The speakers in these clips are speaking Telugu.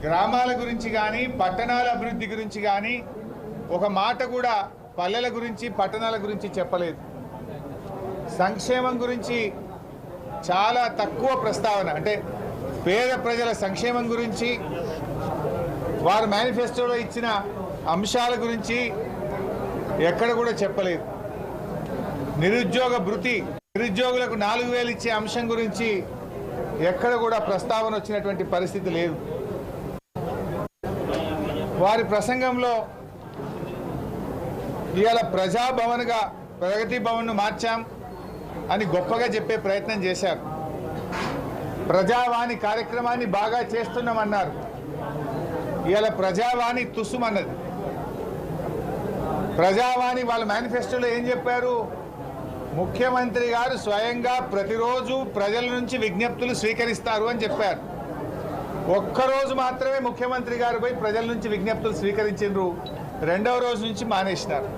గ్రామాల గురించి కానీ పట్టణాల అభివృద్ధి గురించి కానీ ఒక మాట కూడా పల్లెల గురించి పట్టణాల గురించి చెప్పలేదు. సంక్షేమం గురించి చాలా తక్కువ ప్రస్తావన, అంటే పేద ప్రజల సంక్షేమం గురించి వారు మేనిఫెస్టోలో ఇచ్చిన అంశాల గురించి ఎక్కడ కూడా చెప్పలేదు. నిరుద్యోగ భృతి, నిరుద్యోగులకు 4000 ఇచ్చే అంశం గురించి ఎక్కడ కూడా ప్రస్తావన వచ్చినటువంటి పరిస్థితి లేదు. వారి ప్రసంగంలో ఇవాళ ప్రజాభవన్గా ప్రగతి భవన్ను మార్చాం అని గొప్పగా చెప్పే ప్రయత్నం చేశారు. ప్రజావాణి కార్యక్రమాన్ని బాగా చేస్తున్నామన్నారు. ఇవాళ ప్రజావాణి తుస్సుమన్నది. ప్రజావాణి వాళ్ళ మేనిఫెస్టోలో ఏం చెప్పారు? ముఖ్యమంత్రి గారు స్వయంగా ప్రతిరోజు ప్రజల నుంచి విజ్ఞప్తులు స్వీకరిస్తారు అని చెప్పారు. ఒక్కరోజు మాత్రమే ముఖ్యమంత్రి గారు పోయి ప్రజల నుంచి విజ్ఞప్తులు స్వీకరించారు. రెండవ రోజు నుంచి మానేసినారు.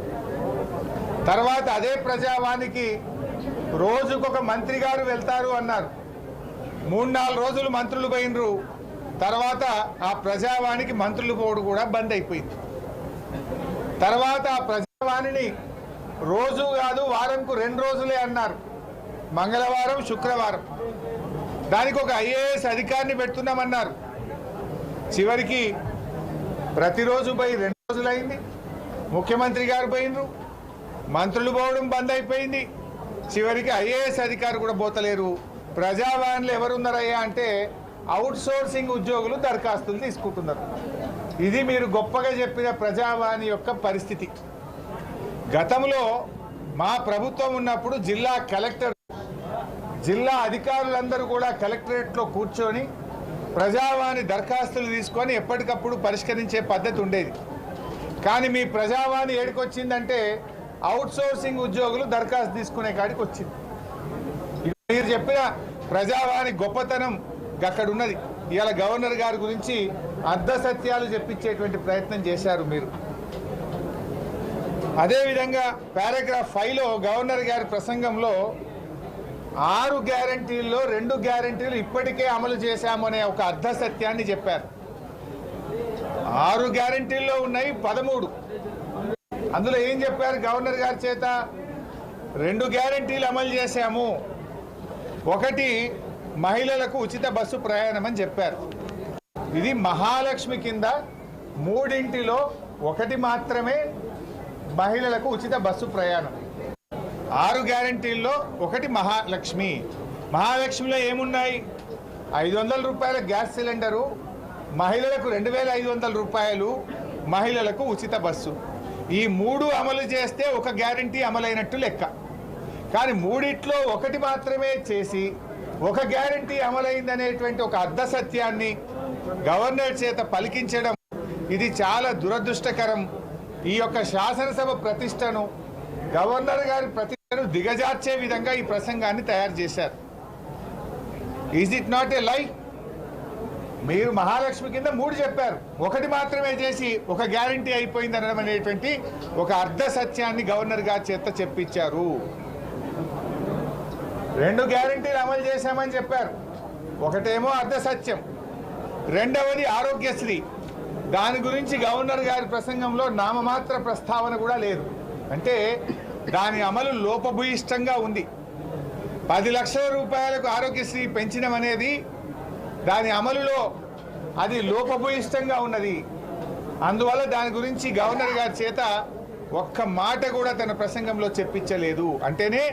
తర్వాత అదే ప్రజావానికి రోజుకొక మంత్రి గారు వెళ్తారు అన్నారు. 3-4 రోజులు మంత్రులు పోయినరు. తర్వాత ఆ ప్రజావానికి మంత్రులు పోవడం కూడా బంద్ అయిపోయింది. తర్వాత ఆ ప్రజావాణిని రోజు కాదు వారంకు 2 రోజులే అన్నారు, మంగళవారం శుక్రవారం. దానికి ఒక ఐఏఎస్ అధికారిని పెడుతున్నామన్నారు. చివరికి ప్రతిరోజు పోయి 2 రోజులైంది. ముఖ్యమంత్రి గారు పోయినరు, మంత్రులు పోవడం బంద్ అయిపోయింది. చివరికి ఐఏఎస్ అధికారి కూడా పోతలేరు. ప్రజావాణిలో ఎవరున్నారయ్యా అంటే అవుట్ సోర్సింగ్ ఉద్యోగులు దరఖాస్తులు తీసుకుంటున్నారు. ఇది మీరు గొప్పగా చెప్పిన ప్రజావాణి యొక్క పరిస్థితి. గతంలో మా ప్రభుత్వం ఉన్నప్పుడు జిల్లా కలెక్టర్, జిల్లా అధికారులందరూ కూడా కలెక్టరేట్లో కూర్చొని ప్రజావాణి దరఖాస్తులు తీసుకొని ఎప్పటికప్పుడు పరిష్కరించే పద్ధతి ఉండేది. కానీ మీ ప్రజావాణి ఏడికొచ్చిందంటే అవుట్ సోర్సింగ్ ఉద్యోగులు దరఖాస్తు తీసుకునే కాడికి వచ్చింది. మీరు చెప్పిన ప్రజావాణి గొప్పతనం అక్కడ ఉన్నది. ఇవాళ గవర్నర్ గారి గురించి అర్ధ సత్యాలు చెప్పించేటువంటి ప్రయత్నం చేశారు మీరు. అదేవిధంగా పారాగ్రాఫ్ 5లో గవర్నర్ గారి ప్రసంగంలో 6 గ్యారంటీల్లో 2 గ్యారంటీలు ఇప్పటికే అమలు చేశామనే ఒక అర్ధ సత్యాన్ని చెప్పారు. 6 గ్యారంటీల్లో ఉన్నాయి 13. అందులో ఏం చెప్పారు గవర్నర్ గారి చేత? 2 గ్యారంటీలు అమలు చేశాము. ఒకటి మహిళలకు ఉచిత బస్సు ప్రయాణం అని చెప్పారు. ఇది మహాలక్ష్మి కింద 3 ఒకటి మాత్రమే మహిళలకు ఉచిత బస్సు ప్రయాణం. 6 గ్యారంటీల్లో ఒకటి మహాలక్ష్మి. మహాలక్ష్మిలో ఏమున్నాయి? 500 రూపాయల గ్యాస్ సిలిండరు, మహిళలకు 2500 రూపాయలు, మహిళలకు ఉచిత బస్సు. ఈ 3 అమలు చేస్తే ఒక గ్యారంటీ అమలైనట్టు లెక్క. కానీ 3లో ఒకటి మాత్రమే చేసి ఒక గ్యారంటీ అమలైందనేటువంటి ఒక అర్ధ సత్యాన్ని గవర్నర్ చేత పలికించడం ఇది చాలా దురదృష్టకరం. ఈ యొక్క శాసనసభ ప్రతిష్టను, గవర్నర్ గారి ప్రతిష్టను దిగజార్చే విధంగా ఈ ప్రసంగాన్ని తయారు చేశారు. ఈజ్ ఇట్ నాట్ ఏ లై? మీరు మహాలక్ష్మి కింద 3 చెప్పారు, ఒకటి మాత్రమే చేసి ఒక గ్యారంటీ అయిపోయింది అనడం అనేటువంటి ఒక అర్ధ సత్యాన్ని గవర్నర్ గారి చేత చెప్పించారు. 2 గ్యారంటీలు అమలు చేశామని చెప్పారు. ఒకటేమో అర్ధ సత్యం, రెండవది ఆరోగ్యశ్రీ. దాని గురించి గవర్నర్ గారి ప్రసంగంలో నామమాత్ర ప్రస్తావన కూడా లేదు. అంటే దాని అమలు లోపభూయిష్టంగా ఉంది. 10 లక్షల రూపాయలకు ఆరోగ్యశ్రీ పెంచడం అనేది దాని అమలులో అది లోపభూయిష్టంగా ఉన్నది. అందువల్ల దాని గురించి గవర్నర్ గారి చేత ఒక్క మాట కూడా తన ప్రసంగంలో చెప్పించలేదు. అంటేనే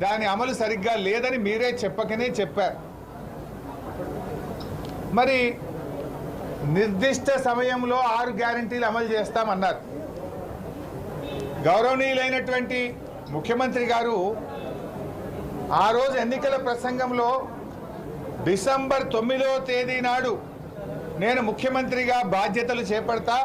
దాని అమలు సరిగ్గా లేదని మీరే చెప్పకనే చెప్పారు. మరి నిర్దిష్ట సమయంలో 6 గ్యారంటీలు అమలు చేస్తామన్నారు. గౌరవనీయులైనటువంటి ముఖ్యమంత్రి గారు ఆ రోజు ఎన్నికల ప్రసంగంలో డిసెంబర్ 9వ తేదీ నాడు నేను ముఖ్యమంత్రిగా బాధ్యతలు చేపడతా,